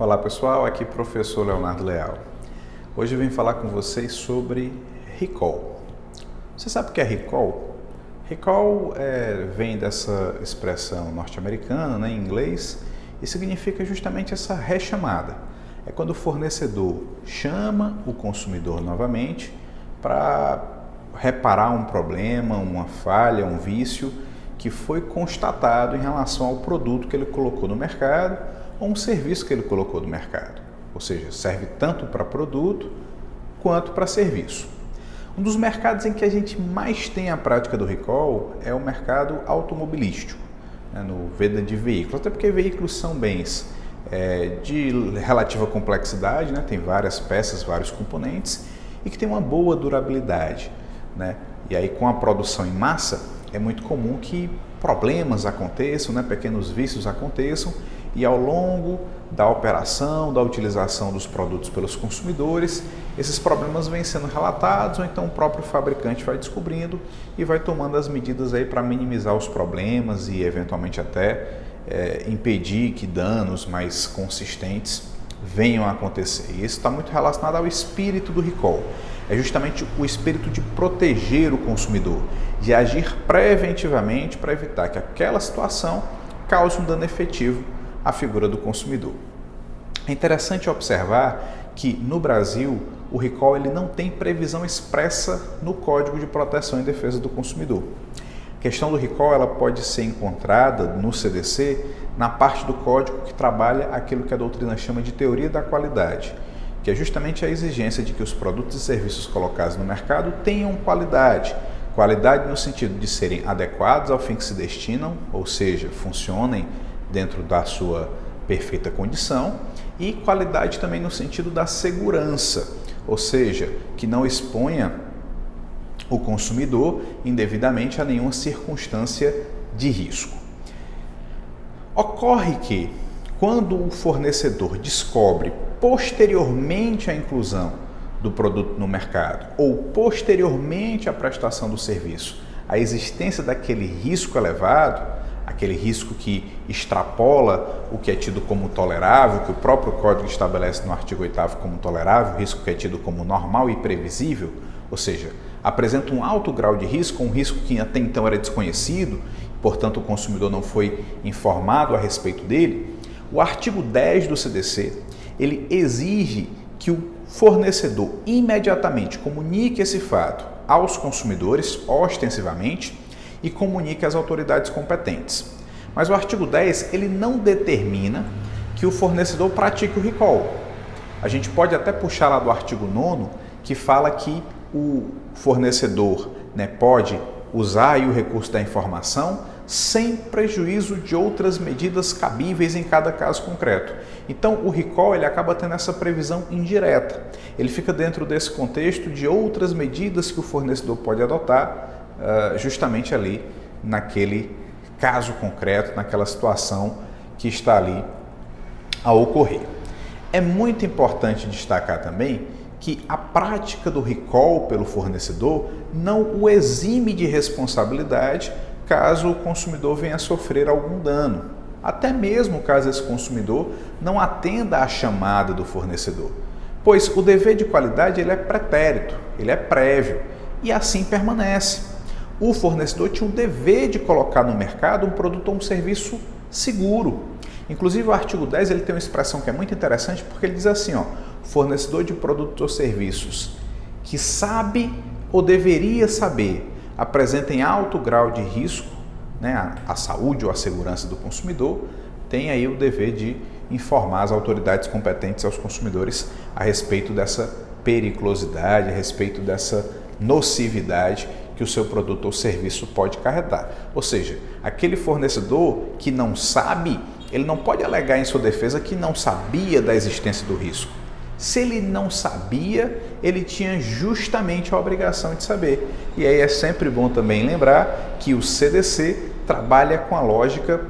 Olá pessoal, aqui professor Leonardo Leal. Hoje eu vim falar com vocês sobre recall. Você sabe o que é recall? Recall vem dessa expressão norte-americana, em inglês, e significa justamente essa rechamada. É quando o fornecedor chama o consumidor novamente para reparar um problema, uma falha, um vício que foi constatado em relação ao produto que ele colocou no mercado ou um serviço que ele colocou no mercado. Ou seja, serve tanto para produto quanto para serviço. Um dos mercados em que a gente mais tem a prática do recall é o mercado automobilístico, no venda de veículos, até porque veículos são bens de relativa complexidade, tem várias peças, vários componentes e que tem uma boa durabilidade. E aí com a produção em massa é muito comum que problemas aconteçam, pequenos vícios aconteçam e ao longo da operação, da utilização dos produtos pelos consumidores, esses problemas vêm sendo relatados ou então o próprio fabricante vai descobrindo e vai tomando as medidas aí para minimizar os problemas e eventualmente até impedir que danos mais consistentes venham a acontecer. E isso está muito relacionado ao espírito do recall. É justamente o espírito de proteger o consumidor, de agir preventivamente para evitar que aquela situação cause um dano efetivo à figura do consumidor. É interessante observar que no Brasil o recall ele não tem previsão expressa no Código de Proteção e Defesa do Consumidor. A questão do recall ela pode ser encontrada no CDC na parte do código que trabalha aquilo que a doutrina chama de teoria da qualidade, que é justamente a exigência de que os produtos e serviços colocados no mercado tenham qualidade. Qualidade no sentido de serem adequados ao fim que se destinam, ou seja, funcionem dentro da sua perfeita condição, e qualidade também no sentido da segurança, ou seja, que não exponha o consumidor indevidamente a nenhuma circunstância de risco. Ocorre que, quando o fornecedor descobre posteriormente à inclusão do produto no mercado ou posteriormente à prestação do serviço, a existência daquele risco elevado, aquele risco que extrapola o que é tido como tolerável, que o próprio Código estabelece no artigo 8º como tolerável, risco que é tido como normal e previsível, ou seja, apresenta um alto grau de risco, um risco que até então era desconhecido, portanto o consumidor não foi informado a respeito dele. O artigo 10 do CDC, ele exige que o fornecedor imediatamente comunique esse fato aos consumidores, ostensivamente, e comunique às autoridades competentes. Mas o artigo 10, ele não determina que o fornecedor pratique o recall. A gente pode até puxar lá do artigo 9º, que fala que o fornecedor pode usar aí o recurso da informação sem prejuízo de outras medidas cabíveis em cada caso concreto. Então, o recall ele acaba tendo essa previsão indireta. Ele fica dentro desse contexto de outras medidas que o fornecedor pode adotar justamente ali naquele caso concreto, naquela situação que está ali a ocorrer. É muito importante destacar também que a prática do recall pelo fornecedor não o exime de responsabilidade caso o consumidor venha a sofrer algum dano, até mesmo caso esse consumidor não atenda à chamada do fornecedor, pois o dever de qualidade ele é pretérito, ele é prévio e assim permanece. O fornecedor tinha o dever de colocar no mercado um produto ou um serviço seguro. Inclusive o artigo 10 ele tem uma expressão que é muito interessante porque ele diz assim, fornecedor de produtos ou serviços que sabe ou deveria saber apresentem alto grau de risco, à saúde ou à segurança do consumidor, tem aí o dever de informar as autoridades competentes aos consumidores a respeito dessa periculosidade, a respeito dessa nocividade que o seu produto ou serviço pode acarretar. Ou seja, aquele fornecedor que não sabe, ele não pode alegar em sua defesa que não sabia da existência do risco. Se ele não sabia, ele tinha justamente a obrigação de saber. E aí é sempre bom também lembrar que o CDC trabalha com a lógica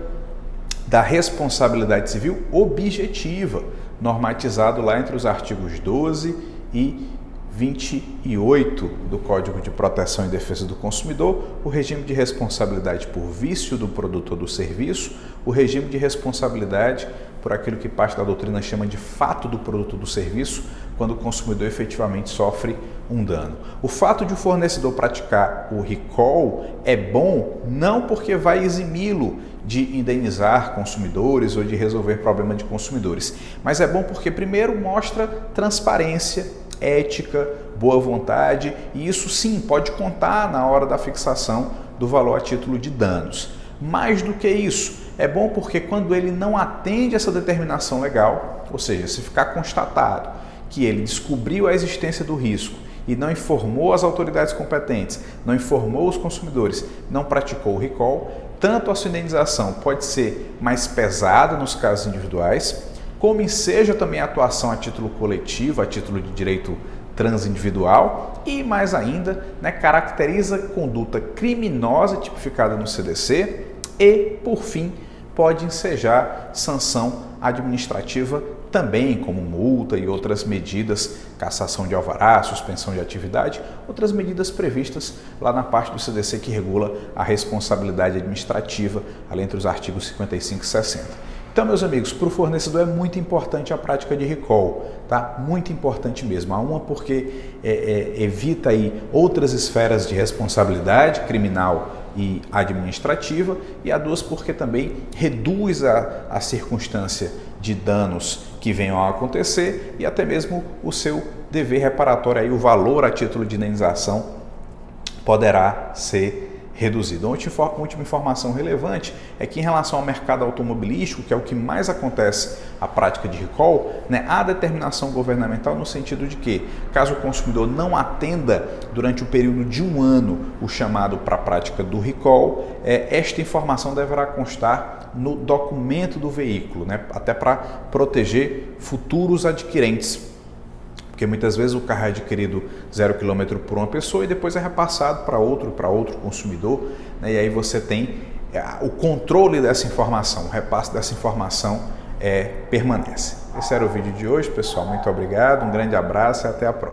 da responsabilidade civil objetiva, normatizado lá entre os artigos 12 e 28 do Código de Proteção e Defesa do Consumidor, o regime de responsabilidade por vício do produto ou do serviço, o regime de responsabilidade por aquilo que parte da doutrina chama de fato do produto ou do serviço, quando o consumidor efetivamente sofre um dano. O fato de o fornecedor praticar o recall é bom não porque vai eximi-lo de indenizar consumidores ou de resolver problema de consumidores, mas é bom porque primeiro mostra transparência, ética, boa vontade, e isso sim pode contar na hora da fixação do valor a título de danos. Mais do que isso, é bom porque quando ele não atende essa determinação legal, ou seja, se ficar constatado que ele descobriu a existência do risco e não informou as autoridades competentes, não informou os consumidores, não praticou o recall, tanto a sua indenização pode ser mais pesada nos casos individuais, como enseja também a atuação a título coletivo, a título de direito transindividual e, mais ainda, caracteriza conduta criminosa tipificada no CDC e, por fim, pode ensejar sanção administrativa também, como multa e outras medidas, cassação de alvará, suspensão de atividade, outras medidas previstas lá na parte do CDC que regula a responsabilidade administrativa, além entre os artigos 55 e 60. Então, meus amigos, para o fornecedor é muito importante a prática de recall, tá? Muito importante mesmo. A uma porque evita aí outras esferas de responsabilidade criminal e administrativa, e a duas porque também reduz a circunstância de danos que venham a acontecer e até mesmo o seu dever reparatório, aí, o valor a título de indenização poderá ser reduzido. Uma última informação relevante é que em relação ao mercado automobilístico, que é o que mais acontece a prática de recall, há determinação governamental no sentido de que, caso o consumidor não atenda durante o período de 1 ano o chamado para a prática do recall, esta informação deverá constar no documento do veículo, até para proteger futuros adquirentes. Porque muitas vezes o carro é adquirido 0 km por uma pessoa e depois é repassado para outro consumidor, e aí você tem o controle dessa informação, o repasse dessa informação permanece. Esse era o vídeo de hoje, pessoal. Muito obrigado, um grande abraço e até a próxima.